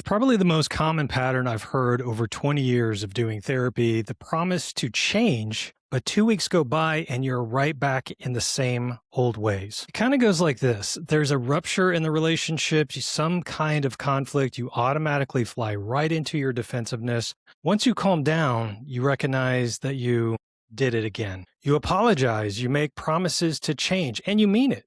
It's probably the most common pattern I've heard over 20 years of doing therapy, the promise to change, but 2 weeks go by and you're right back in the same old ways. It kind of goes like this. There's a rupture in the relationship, some kind of conflict, you automatically fly right into your defensiveness. Once you calm down, you recognize that you did it again. You apologize, you make promises to change, and you mean it.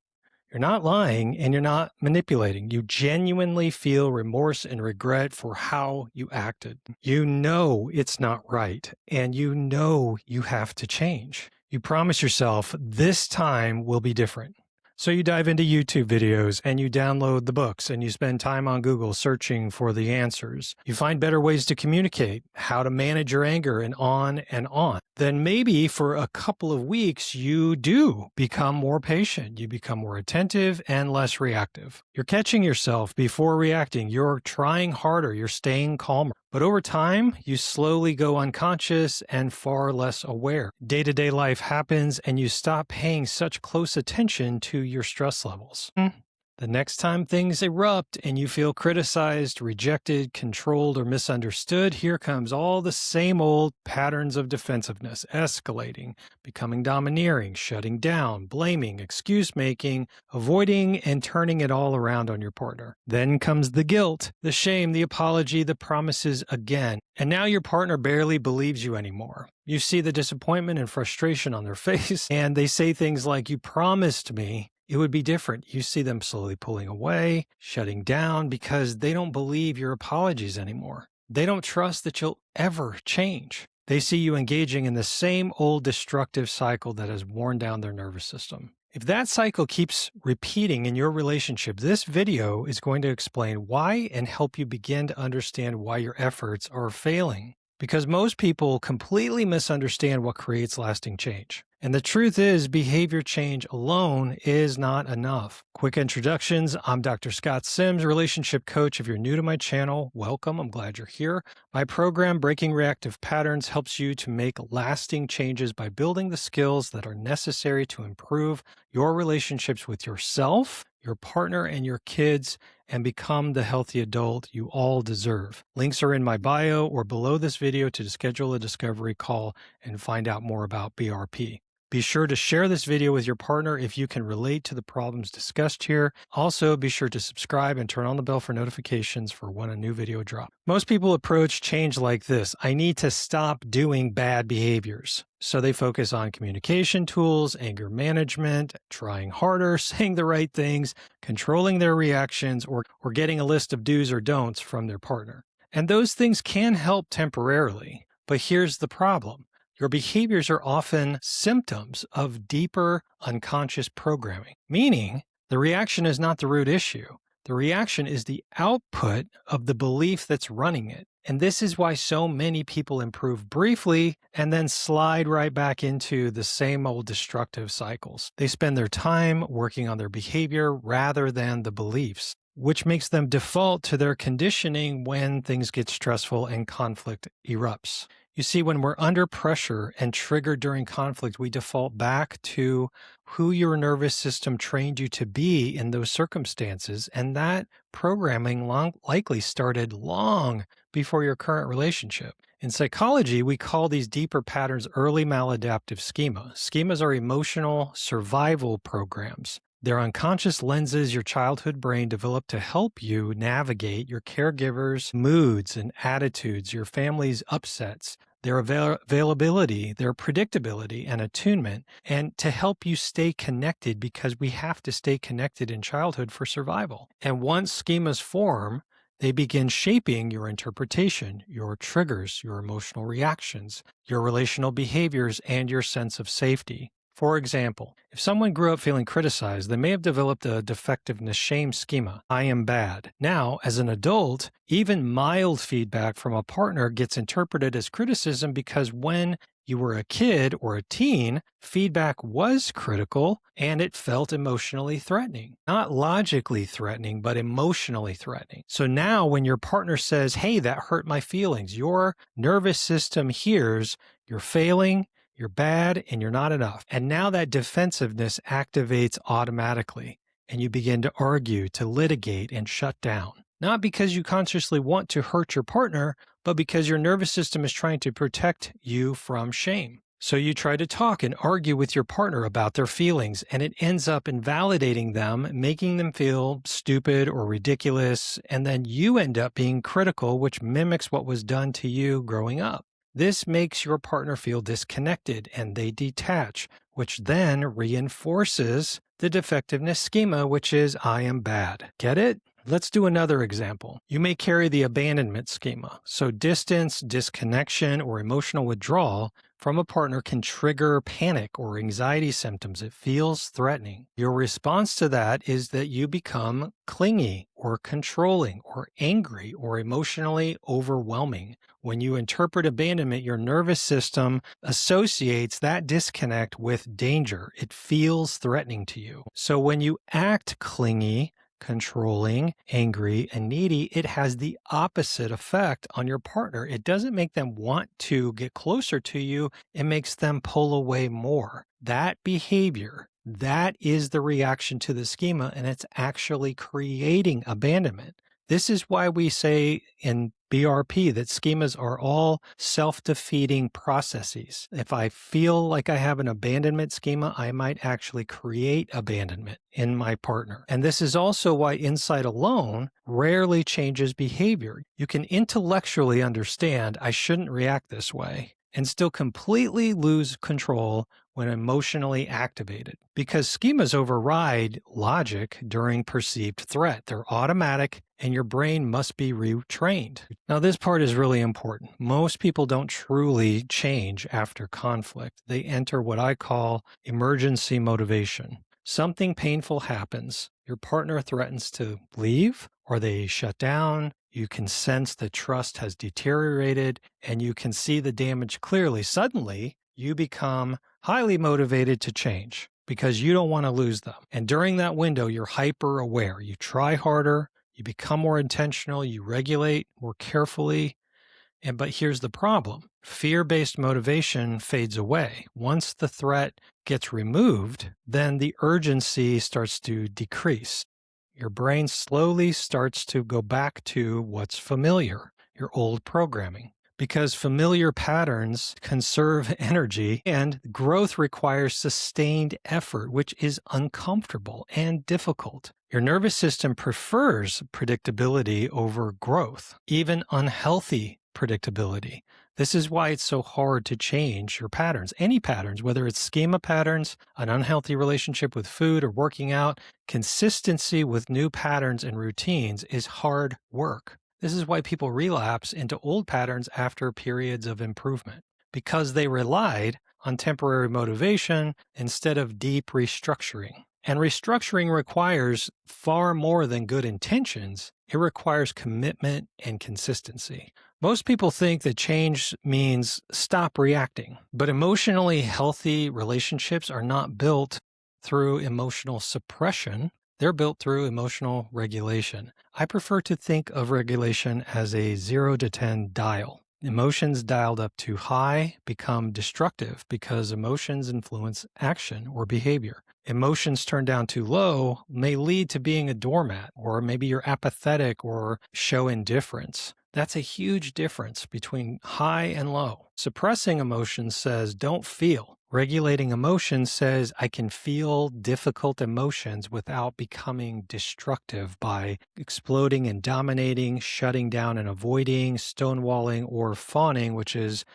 You're not lying and you're not manipulating. You genuinely feel remorse and regret for how you acted. You know it's not right and you know you have to change. You promise yourself this time will be different. So you dive into YouTube videos and you download the books and you spend time on Google searching for the answers. You find better ways to communicate, how to manage your anger, and on and on. Then maybe for a couple of weeks, you do become more patient. You become more attentive and less reactive. You're catching yourself before reacting. You're trying harder. You're staying calmer. But over time, you slowly go unconscious and far less aware. Day-to-day life happens and you stop paying such close attention to your stress levels. The next time things erupt and you feel criticized, rejected, controlled, or misunderstood, here comes all the same old patterns of defensiveness, escalating, becoming domineering, shutting down, blaming, excuse-making, avoiding, and turning it all around on your partner. Then comes the guilt, the shame, the apology, the promises again. And now your partner barely believes you anymore. You see the disappointment and frustration on their face, and they say things like, "You promised me it would be different." You see them slowly pulling away, shutting down because they don't believe your apologies anymore. They don't trust that you'll ever change. They see you engaging in the same old destructive cycle that has worn down their nervous system. If that cycle keeps repeating in your relationship, this video is going to explain why and help you begin to understand why your efforts are failing. Because most people completely misunderstand what creates lasting change. And the truth is, behavior change alone is not enough. Quick introductions. I'm Dr. Scott Symes, relationship coach. If you're new to my channel, welcome. I'm glad you're here. My program, Breaking Reactive Patterns, helps you to make lasting changes by building the skills that are necessary to improve your relationships with yourself, your partner, and your kids, and become the healthy adult you all deserve. Links are in my bio or below this video to schedule a discovery call and find out more about BRP. Be sure to share this video with your partner if you can relate to the problems discussed here. Also, be sure to subscribe and turn on the bell for notifications for when a new video drops. Most people approach change like this: I need to stop doing bad behaviors. So they focus on communication tools, anger management, trying harder, saying the right things, controlling their reactions, or getting a list of do's or don'ts from their partner. And those things can help temporarily, but here's the problem. Your behaviors are often symptoms of deeper unconscious programming, meaning the reaction is not the root issue. The reaction is the output of the belief that's running it. And this is why so many people improve briefly and then slide right back into the same old destructive cycles. They spend their time working on their behavior rather than the beliefs, which makes them default to their conditioning when things get stressful and conflict erupts. You see, when we're under pressure and triggered during conflict, we default back to who your nervous system trained you to be in those circumstances, and that programming likely started long before your current relationship. In psychology, we call these deeper patterns early maladaptive schema. Schemas are emotional survival programs. They're unconscious lenses your childhood brain developed to help you navigate your caregiver's moods and attitudes, your family's upsets, their availability, their predictability and attunement, and to help you stay connected, because we have to stay connected in childhood for survival. And once schemas form, they begin shaping your interpretation, your triggers, your emotional reactions, your relational behaviors, and your sense of safety. For example, if someone grew up feeling criticized, they may have developed a defectiveness shame schema. I am bad. Now, as an adult, even mild feedback from a partner gets interpreted as criticism because when you were a kid or a teen, feedback was critical and it felt emotionally threatening. Not logically threatening, but emotionally threatening. So now when your partner says, "Hey, that hurt my feelings," your nervous system hears you're failing, you're bad, and you're not enough. And now that defensiveness activates automatically, and you begin to argue, to litigate, and shut down. not because you consciously want to hurt your partner, but because your nervous system is trying to protect you from shame. So you try to talk and argue with your partner about their feelings, and it ends up invalidating them, making them feel stupid or ridiculous, and then you end up being critical, which mimics what was done to you growing up. This makes your partner feel disconnected and they detach, which then reinforces the defectiveness schema, which is I am bad. Get it? Let's do another example. You may carry the abandonment schema. So distance, disconnection, or emotional withdrawal from a partner can trigger panic or anxiety symptoms. It feels threatening. Your response to that is that you become clingy or controlling or angry or emotionally overwhelming. When you interpret abandonment, your nervous system associates that disconnect with danger. It feels threatening to you. So when you act clingy, controlling, angry, and needy, it has the opposite effect on your partner. It doesn't make them want to get closer to you. It makes them pull away more. That behavior, that is the reaction to the schema, and it's actually creating abandonment. This is why we say in BRP that schemas are all self-defeating processes. If I feel like I have an abandonment schema, I might actually create abandonment in my partner. And this is also why insight alone rarely changes behavior. You can intellectually understand I shouldn't react this way and still completely lose control when emotionally activated, because schemas override logic during perceived threat. They're automatic, and your brain must be retrained. Now, this part is really important. Most people don't truly change after conflict. They enter what I call emergency motivation. Something painful happens. Your partner threatens to leave, or they shut down. You can sense that trust has deteriorated, and you can see the damage clearly. Suddenly, you become highly motivated to change because you don't want to lose them. And during that window, you're hyper aware. You try harder, you become more intentional, you regulate more carefully. But here's the problem. Fear-based motivation fades away. Once the threat gets removed, then the urgency starts to decrease. Your brain slowly starts to go back to what's familiar, your old programming. Because familiar patterns conserve energy and growth requires sustained effort, which is uncomfortable and difficult. Your nervous system prefers predictability over growth, even unhealthy predictability. This is why it's so hard to change your patterns. Any patterns, whether it's schema patterns, an unhealthy relationship with food or working out, consistency with new patterns and routines is hard work. This is why people relapse into old patterns after periods of improvement, because they relied on temporary motivation instead of deep restructuring. And restructuring requires far more than good intentions. It requires commitment and consistency. Most people think that change means stop reacting, but emotionally healthy relationships are not built through emotional suppression. They're built through emotional regulation. I prefer to think of regulation as a 0 to 10 dial. Emotions dialed up too high become destructive because emotions influence action or behavior. Emotions turned down too low may lead to being a doormat, or maybe you're apathetic or show indifference. That's a huge difference between high and low. Suppressing emotions says don't feel. Regulating emotions says I can feel difficult emotions without becoming destructive by exploding and dominating, shutting down and avoiding, stonewalling, or fawning, which is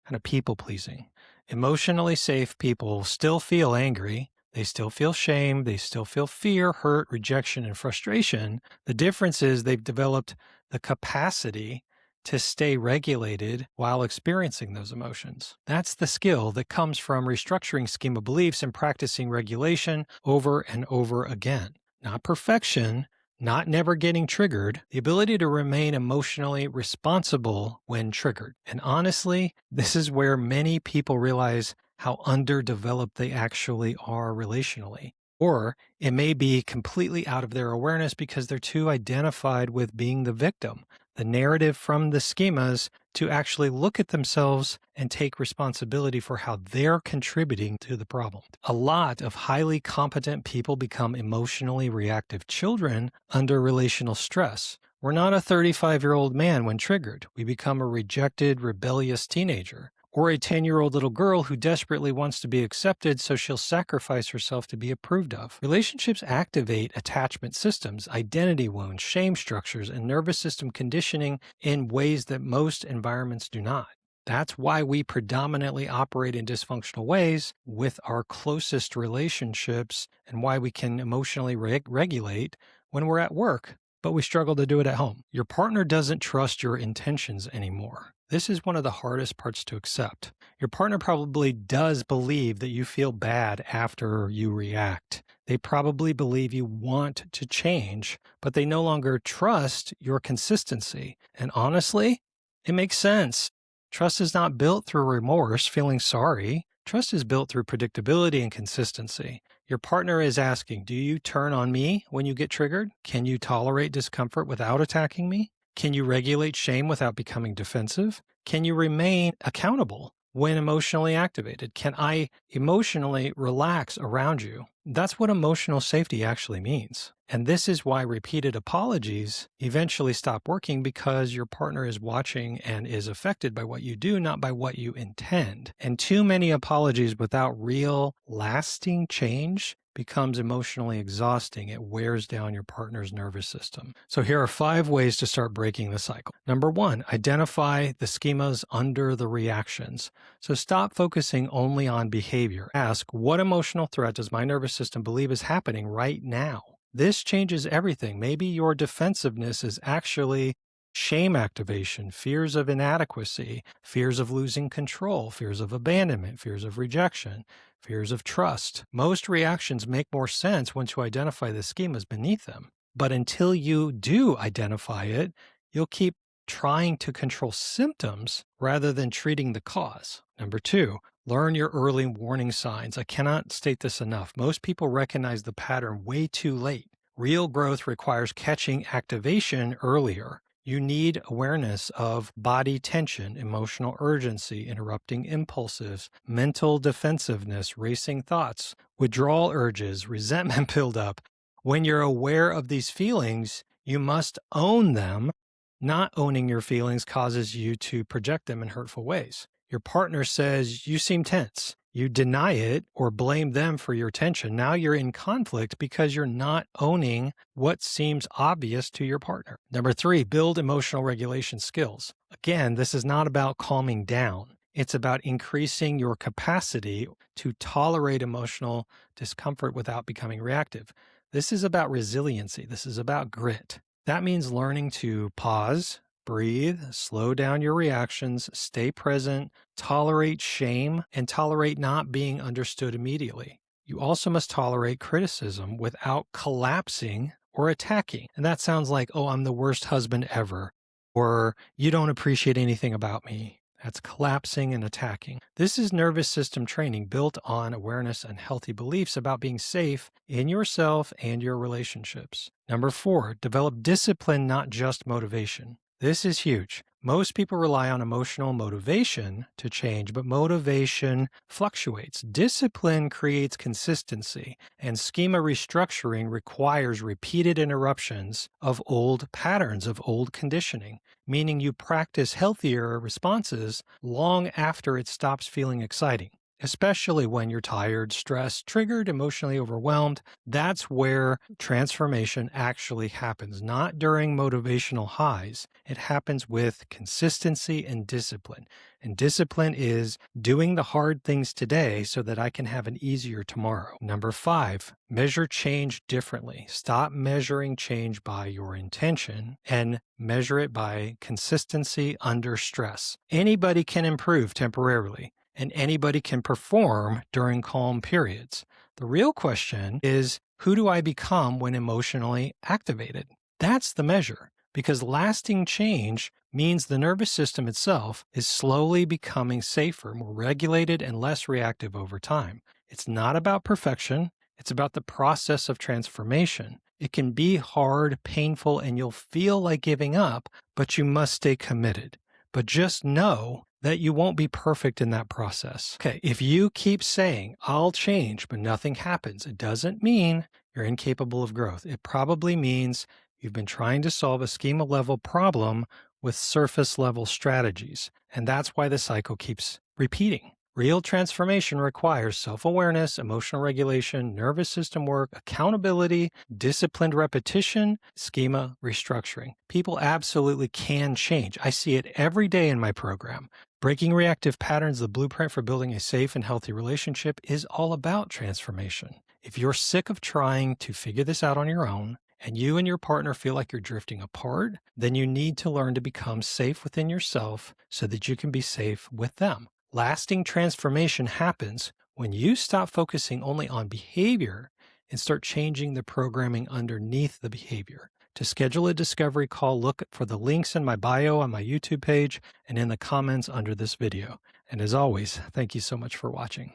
kind of people-pleasing. Emotionally safe people still feel angry. They still feel shame. They still feel fear, hurt, rejection, and frustration. The difference is they've developed the capacity to stay regulated while experiencing those emotions. That's the skill that comes from restructuring schema beliefs and practicing regulation over and over again. Not perfection, not never getting triggered, the ability to remain emotionally responsible when triggered. And honestly, this is where many people realize how underdeveloped they actually are relationally. Or it may be completely out of their awareness because they're too identified with being the victim. the narrative from the schemas to actually look at themselves and take responsibility for how they're contributing to the problem. A lot of highly competent people become emotionally reactive children under relational stress. We're not a 35-year-old man when triggered. We become a rejected, rebellious teenager, or a 10-year-old little girl who desperately wants to be accepted, so she'll sacrifice herself to be approved of. Relationships activate attachment systems, identity wounds, shame structures, and nervous system conditioning in ways that most environments do not. That's why we predominantly operate in dysfunctional ways with our closest relationships, and why we can emotionally regulate when we're at work, but we struggle to do it at home. Your partner doesn't trust your intentions anymore. This is one of the hardest parts to accept. Your partner probably does believe that you feel bad after you react. They probably believe you want to change, but they no longer trust your consistency. And honestly, it makes sense. Trust is not built through remorse, feeling sorry. Trust is built through predictability and consistency. Your partner is asking, do you turn on me when you get triggered? Can you tolerate discomfort without attacking me? Can you regulate shame without becoming defensive? Can you remain accountable when emotionally activated? Can I emotionally relax around you? That's what emotional safety actually means. And this is why repeated apologies eventually stop working, because your partner is watching and is affected by what you do, not by what you intend. And too many apologies without real, lasting change becomes emotionally exhausting. It wears down your partner's nervous system. So here are 5 ways to start breaking the cycle. Number 1, identify the schemas under the reactions. So stop focusing only on behavior. Ask, what emotional threat does my nervous system believe is happening right now? This changes everything. Maybe your defensiveness is actually shame activation, fears of inadequacy, fears of losing control, fears of abandonment, fears of rejection, fears of trust. Most reactions make more sense once you identify the schemas beneath them. But until you do identify it, you'll keep trying to control symptoms rather than treating the cause. Number 2, learn your early warning signs. I cannot state this enough. Most people recognize the pattern way too late. Real growth requires catching activation earlier. You need awareness of body tension, emotional urgency, interrupting impulses, mental defensiveness, racing thoughts, withdrawal urges, resentment buildup. When you're aware of these feelings, you must own them. Not owning your feelings causes you to project them in hurtful ways. Your partner says, you seem tense. You deny it or blame them for your tension. Now you're in conflict because you're not owning what seems obvious to your partner. Number 3, build emotional regulation skills. Again, this is not about calming down. It's about increasing your capacity to tolerate emotional discomfort without becoming reactive. This is about resiliency. This is about grit. That means learning to pause, breathe, slow down your reactions, stay present, tolerate shame, and tolerate not being understood immediately. You also must tolerate criticism without collapsing or attacking. And that sounds like, oh, I'm the worst husband ever, or you don't appreciate anything about me. That's collapsing and attacking. This is nervous system training built on awareness and healthy beliefs about being safe in yourself and your relationships. Number 4, develop discipline, not just motivation. This is huge. Most people rely on emotional motivation to change, but motivation fluctuates. Discipline creates consistency, and schema restructuring requires repeated interruptions of old patterns, of old conditioning, meaning you practice healthier responses long after it stops feeling exciting. Especially when you're tired, stressed, triggered, emotionally overwhelmed. That's where transformation actually happens, not during motivational highs. It happens with consistency and discipline. And discipline is doing the hard things today so that I can have an easier tomorrow. Number 5, measure change differently. Stop measuring change by your intention and measure it by consistency under stress. Anybody can improve temporarily, and anybody can perform during calm periods. The real question is, who do I become when emotionally activated? That's the measure, because lasting change means the nervous system itself is slowly becoming safer, more regulated, and less reactive over time. It's not about perfection. It's about the process of transformation. It can be hard, painful, and you'll feel like giving up, but you must stay committed. But just know that you won't be perfect in that process. Okay, if you keep saying, I'll change, but nothing happens, it doesn't mean you're incapable of growth. It probably means you've been trying to solve a schema level problem with surface level strategies. And that's why the cycle keeps repeating. Real transformation requires self-awareness, emotional regulation, nervous system work, accountability, disciplined repetition, schema restructuring. People absolutely can change. I see it every day in my program. Breaking reactive patterns, the blueprint for building a safe and healthy relationship, is all about transformation. If you're sick of trying to figure this out on your own, and you and your partner feel like you're drifting apart, then you need to learn to become safe within yourself so that you can be safe with them. Lasting transformation happens when you stop focusing only on behavior and start changing the programming underneath the behavior. To schedule a discovery call, look for the links in my bio on my YouTube page and in the comments under this video. And as always, thank you so much for watching.